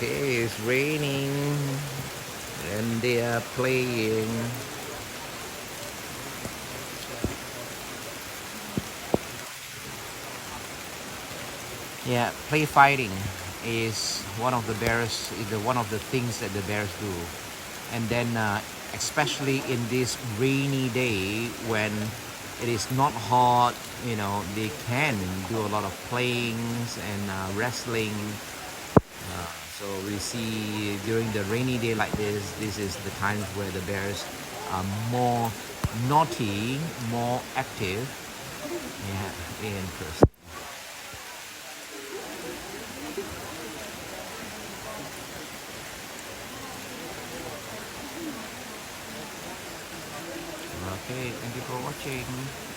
Okay, it's raining and they are playing. Yeah, play fighting is one of the bears, one of the things that the bears do. And then, especially in this rainy day when it is not hot, they can do a lot of playings and wrestling. So we see during the rainy day like this is the times where the bears are more naughty, more active. Yeah, interesting. Okay, thank you for watching.